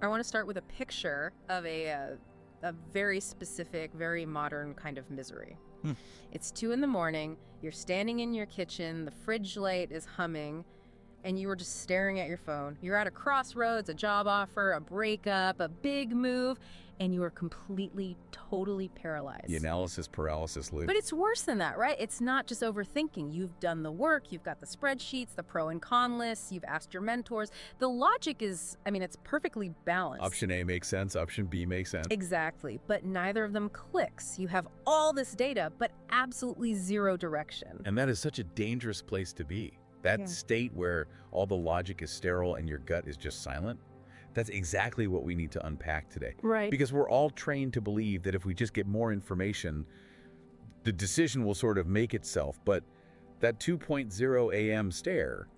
I want to start with a picture of a very specific, very modern kind of misery. It's 2 in the morning, you're standing in your kitchen, the fridge light is humming, and you were just staring at your phone. You're at a crossroads, a job offer, a breakup, a big move, and you are completely, totally paralyzed. The analysis paralysis loop. But it's worse than that, right? It's not just overthinking. You've done the work, you've got the spreadsheets, the pro and con lists, you've asked your mentors. The logic is, it's perfectly balanced. Option A makes sense, option B makes sense. Exactly, but neither of them clicks. You have all this data, but absolutely zero direction. And that is such a dangerous place to be. That state where all the logic is sterile and your gut is just silent, that's exactly what we need to unpack today. Right. Because we're all trained to believe that if we just get more information, the decision will sort of make itself. But that 2.0 a.m. stare,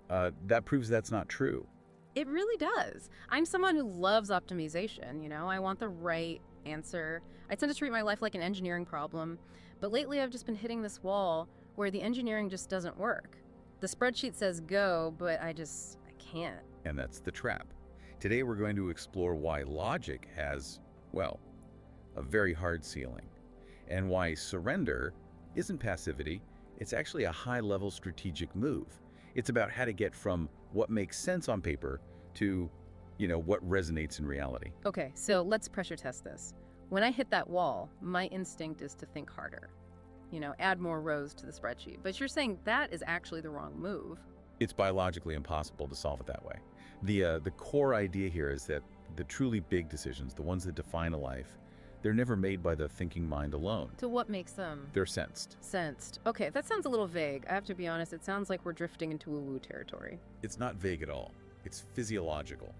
that proves that's not true. It really does. I'm someone who loves optimization, I want the right answer. I tend to treat my life like an engineering problem, but lately I've just been hitting this wall where the engineering just doesn't work. The spreadsheet says go, but I can't. And that's the trap. Today we're going to explore why logic has, well, a very hard ceiling, and why surrender isn't passivity, it's actually a high-level strategic move. It's about how to get from what makes sense on paper to, what resonates in reality. Okay, so let's pressure test this. When I hit that wall, my instinct is to think harder. Add more rows to the spreadsheet. But you're saying that is actually the wrong move. It's biologically impossible to solve it that way. The core idea here is that the truly big decisions, the ones that define a life, they're never made by the thinking mind alone. So what makes them? They're sensed. Sensed. Okay, that sounds a little vague. I have to be honest, it sounds like we're drifting into woo-woo territory. It's not vague at all. It's physiological.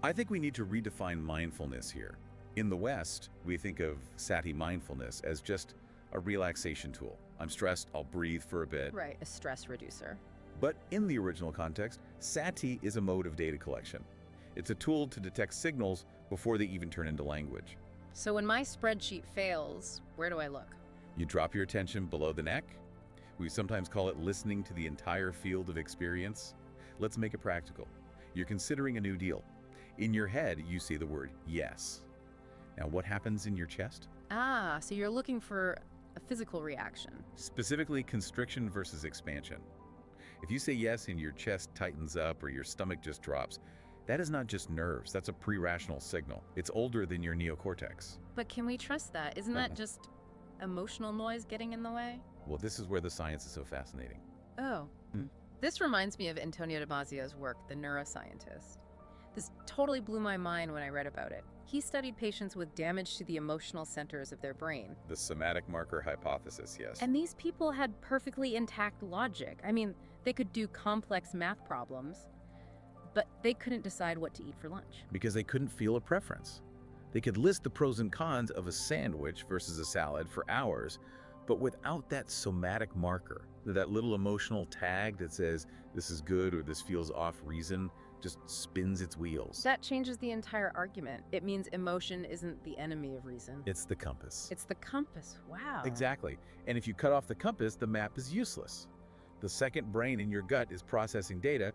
I think we need to redefine mindfulness here. In the West, we think of sati mindfulness as just a relaxation tool. I'm stressed, I'll breathe for a bit. Right, a stress reducer. But in the original context, sati is a mode of data collection. It's a tool to detect signals before they even turn into language. So when my spreadsheet fails, where do I look? You drop your attention below the neck. We sometimes call it listening to the entire field of experience. Let's make it practical. You're considering a new deal. In your head, you see the word yes. Now, what happens in your chest? Ah, so you're looking for a physical reaction. Specifically, constriction versus expansion. If you say yes and your chest tightens up or your stomach just drops, that is not just nerves, that's a pre-rational signal. It's older than your neocortex. But can we trust that? Isn't that just emotional noise getting in the way? Well, this is where the science is so fascinating. Oh. This reminds me of Antonio Damasio's work, the neuroscientist. This totally blew my mind when I read about it. He studied patients with damage to the emotional centers of their brain. The somatic marker hypothesis, yes. And these people had perfectly intact logic. They could do complex math problems, but they couldn't decide what to eat for lunch. Because they couldn't feel a preference. They could list the pros and cons of a sandwich versus a salad for hours, but without that somatic marker, that little emotional tag that says this is good or this feels off reason, just spins its wheels. That changes the entire argument. It means emotion isn't the enemy of reason. It's the compass. It's the compass. Wow. Exactly. And if you cut off the compass, the map is useless. The second brain in your gut is processing data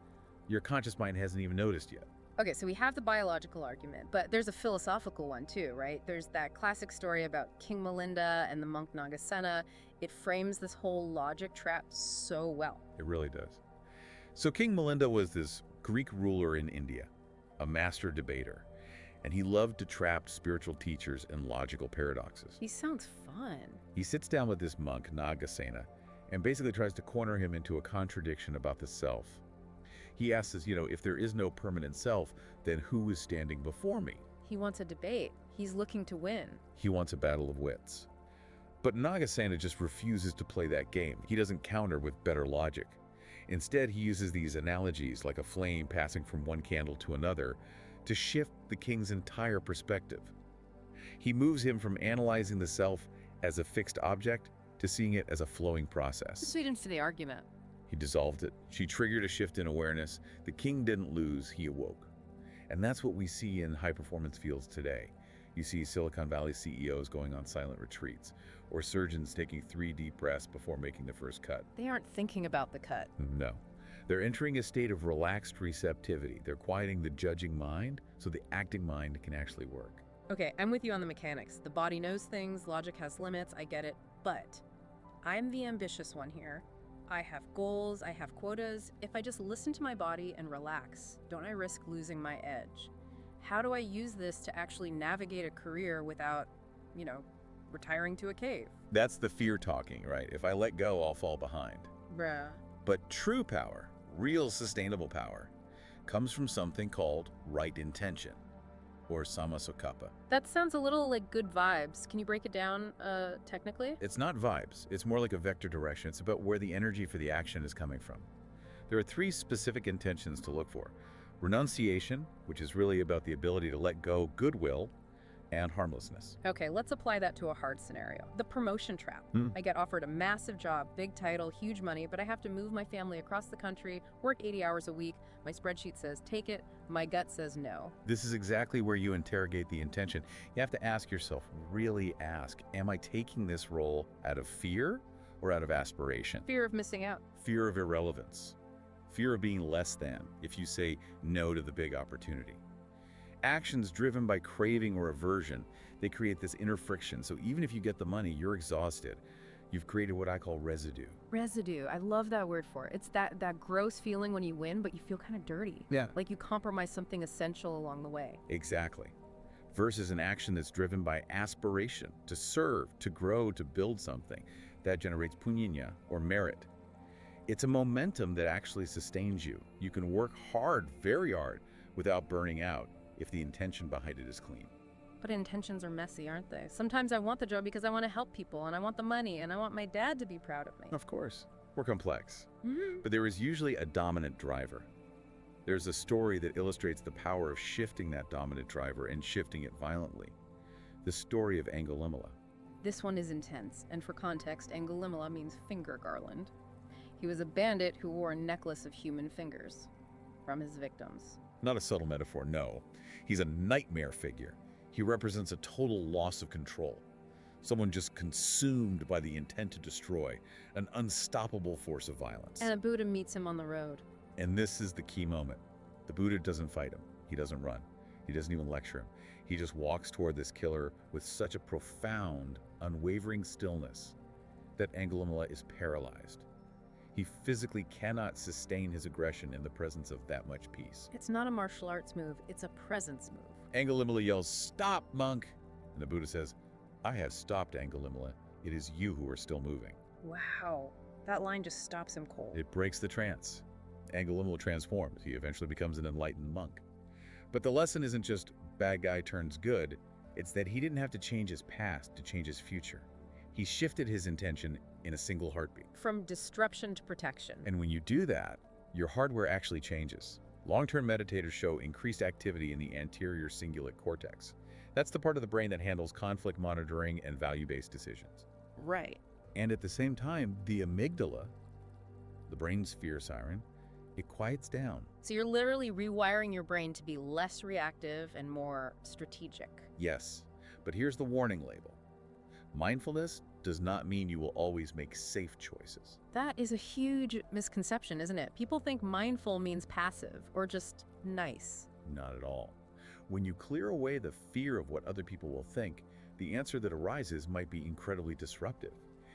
your conscious mind hasn't even noticed yet. Okay, so we have the biological argument, but there's a philosophical one too, right? There's that classic story about King Milinda and the monk Nagasena. It frames this whole logic trap so well. It really does. So King Milinda was this Greek ruler in India, a master debater, and he loved to trap spiritual teachers in logical paradoxes. He sounds fun. He sits down with this monk, Nagasena, and basically tries to corner him into a contradiction about the self. He asks us, if there is no permanent self, then who is standing before me? He wants a debate. He's looking to win. He wants a battle of wits. But Nagasena just refuses to play that game. He doesn't counter with better logic. Instead, he uses these analogies like a flame passing from one candle to another to shift the king's entire perspective. He moves him from analyzing the self as a fixed object to seeing it as a flowing process. Sweetens to the argument. He dissolved it. She triggered a shift in awareness. The king didn't lose, he awoke. And that's what we see in high-performance fields today. You see Silicon Valley CEOs going on silent retreats, or surgeons taking 3 deep breaths before making the first cut. They aren't thinking about the cut. No. They're entering a state of relaxed receptivity. They're quieting the judging mind so the acting mind can actually work. Okay, I'm with you on the mechanics. The body knows things, logic has limits, I get it. But I'm the ambitious one here. I have goals, I have quotas. If I just listen to my body and relax, don't I risk losing my edge? How do I use this to actually navigate a career without, retiring to a cave? That's the fear talking, right? If I let go, I'll fall behind. Bruh. But true power, real sustainable power, comes from something called right intention, or samasokapa. That sounds a little like good vibes. Can you break it down, technically? It's not vibes. It's more like a vector direction. It's about where the energy for the action is coming from. There are 3 specific intentions to look for. Renunciation, which is really about the ability to let go, goodwill, and harmlessness. Okay, let's apply that to a hard scenario. The promotion trap. I get offered a massive job, big title, huge money, but I have to move my family across the country, work 80 hours a week. My spreadsheet says take it, my gut says no. This is exactly where you interrogate the intention. You have to ask yourself, really ask, am I taking this role out of fear or out of aspiration? Fear of missing out. Fear of irrelevance. Fear of being less than if you say no to the big opportunity. Actions driven by craving or aversion, they create this inner friction. So even if you get the money, you're exhausted. You've created what I call residue. Residue. I love that word for it. It's that gross feeling when you win, but you feel kind of dirty. Yeah. Like you compromise something essential along the way. Exactly. Versus an action that's driven by aspiration, to serve, to grow, to build something. That generates punya, or merit. It's a momentum that actually sustains you. You can work hard, very hard, without burning out if the intention behind it is clean. But intentions are messy, aren't they? Sometimes I want the job because I want to help people, and I want the money, and I want my dad to be proud of me. Of course. We're complex. But there is usually a dominant driver. There's a story that illustrates the power of shifting that dominant driver and shifting it violently. The story of Angulimala. This one is intense, and for context, Angulimala means finger garland. He was a bandit who wore a necklace of human fingers from his victims. Not a subtle metaphor, no. He's a nightmare figure. He represents a total loss of control. Someone just consumed by the intent to destroy, an unstoppable force of violence. And a Buddha meets him on the road. And this is the key moment. The Buddha doesn't fight him. He doesn't run. He doesn't even lecture him. He just walks toward this killer with such a profound, unwavering stillness that Angulimala is paralyzed. He physically cannot sustain his aggression in the presence of that much peace. It's not a martial arts move, it's a presence move. Angulimala yells, "Stop, monk!" And the Buddha says, "I have stopped, Angulimala. It is you who are still moving." Wow, that line just stops him cold. It breaks the trance. Angulimala transforms. He eventually becomes an enlightened monk. But the lesson isn't just bad guy turns good. It's that he didn't have to change his past to change his future. He shifted his intention in a single heartbeat. From disruption to protection. And when you do that, your hardware actually changes. Long-term meditators show increased activity in the anterior cingulate cortex. That's the part of the brain that handles conflict monitoring and value-based decisions. Right. And at the same time, the amygdala, the brain's fear siren, it quiets down. So you're literally rewiring your brain to be less reactive and more strategic. Yes, but here's the warning label. Mindfulness does not mean you will always make safe choices. That is a huge misconception, isn't it? People think mindful means passive or just nice. Not at all. When you clear away the fear of what other people will think, the answer that arises might be incredibly disruptive.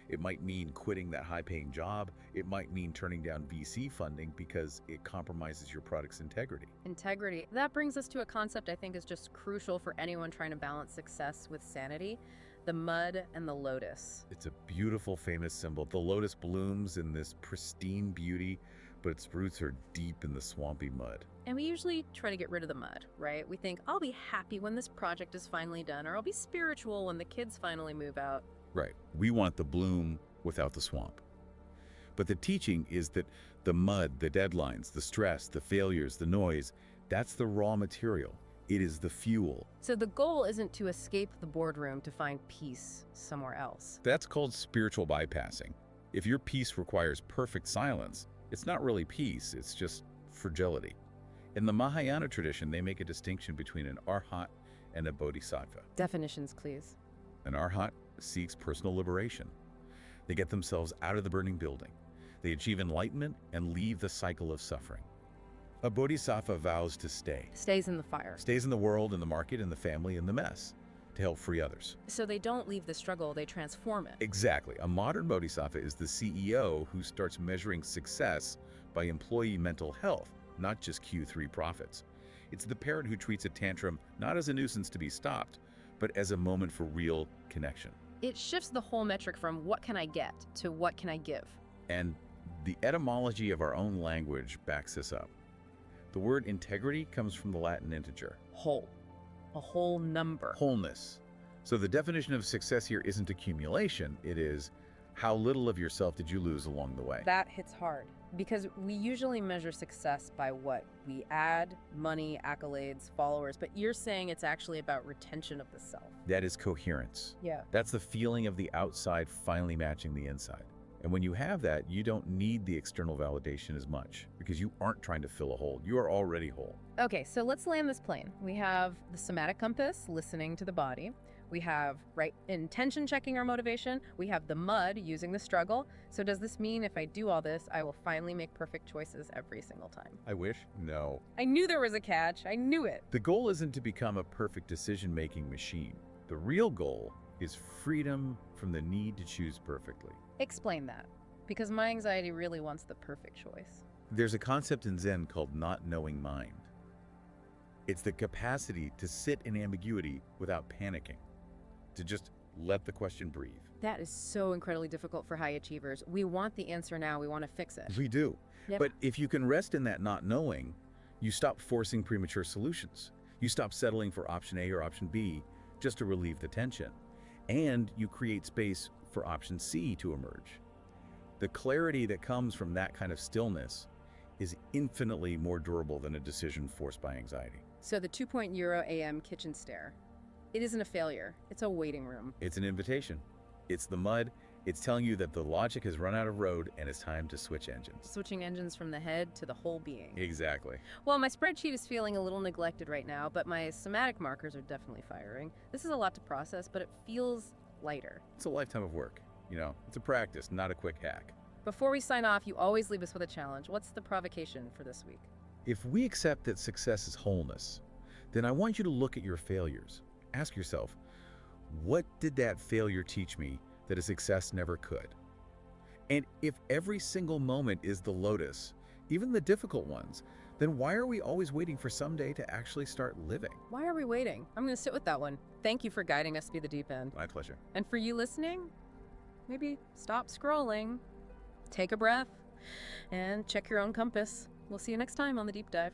It might mean quitting that high-paying job. It might mean turning down VC funding because it compromises your product's integrity. Integrity. That brings us to a concept I think is just crucial for anyone trying to balance success with sanity. The mud and the lotus. It's a beautiful, famous symbol. The lotus blooms in this pristine beauty, but its roots are deep in the swampy mud. And we usually try to get rid of the mud, right? We think, I'll be happy when this project is finally done, or I'll be spiritual when the kids finally move out. Right. We want the bloom without the swamp. But the teaching is that the mud, the deadlines, the stress, the failures, the noise, that's the raw material. It is the fuel. So the goal isn't to escape the boardroom to find peace somewhere else. That's called spiritual bypassing. If your peace requires perfect silence, it's not really peace, it's just fragility. In the Mahayana tradition, they make a distinction between an arhat and a bodhisattva. Definitions, please. An arhat seeks personal liberation. They get themselves out of the burning building. They achieve enlightenment and leave the cycle of suffering. A bodhisattva vows to stay. Stays in the fire. Stays in the world, in the market, in the family, in the mess, to help free others. So they don't leave the struggle, they transform it. Exactly. A modern bodhisattva is the CEO who starts measuring success by employee mental health, not just Q3 profits. It's the parent who treats a tantrum not as a nuisance to be stopped, but as a moment for real connection. It shifts the whole metric from what can I get to what can I give. And the etymology of our own language backs this up. The word integrity comes from the Latin integer. Whole. A whole number. Wholeness. So the definition of success here isn't accumulation, it is how little of yourself did you lose along the way. That hits hard because we usually measure success by what we add, money, accolades, followers, but you're saying it's actually about retention of the self. That is coherence. Yeah. That's the feeling of the outside finally matching the inside. And when you have that, you don't need the external validation as much because you aren't trying to fill a hole. You are already whole. Okay, so let's land this plane. We have the somatic compass, listening to the body. We have right intention checking our motivation. We have the mud, using the struggle. So does this mean if I do all this, I will finally make perfect choices every single time? I wish. No. I knew there was a catch. I knew it. The goal isn't to become a perfect decision-making machine. The real goal is freedom from the need to choose perfectly. Explain that, because my anxiety really wants the perfect choice. There's a concept in Zen called not knowing mind. It's the capacity to sit in ambiguity without panicking, to just let the question breathe. That is so incredibly difficult for high achievers. We want the answer now. We want to fix it. We do. Yep. But if you can rest in that not knowing, you stop forcing premature solutions. You stop settling for option A or option B just to relieve the tension. And you create space for option C to emerge. The clarity that comes from that kind of stillness is infinitely more durable than a decision forced by anxiety. So the 2 Euro AM kitchen stair, it isn't a failure. It's a waiting room. It's an invitation. It's the mud. It's telling you that the logic has run out of road and it's time to switch engines. Switching engines from the head to the whole being. Exactly. Well, my spreadsheet is feeling a little neglected right now, but my somatic markers are definitely firing. This is a lot to process, but it feels lighter. It's a lifetime of work. You know, it's a practice, not a quick hack. Before we sign off, you always leave us with a challenge. What's the provocation for this week? If we accept that success is wholeness, then I want you to look at your failures. Ask yourself, what did that failure teach me that a success never could? And if every single moment is the lotus, even the difficult ones, then why are we always waiting for someday to actually start living? Why are we waiting? I'm going to sit with that one. Thank you for guiding us to the deep end. My pleasure. And for you listening, maybe stop scrolling, take a breath, and check your own compass. We'll see you next time on The Deep Dive.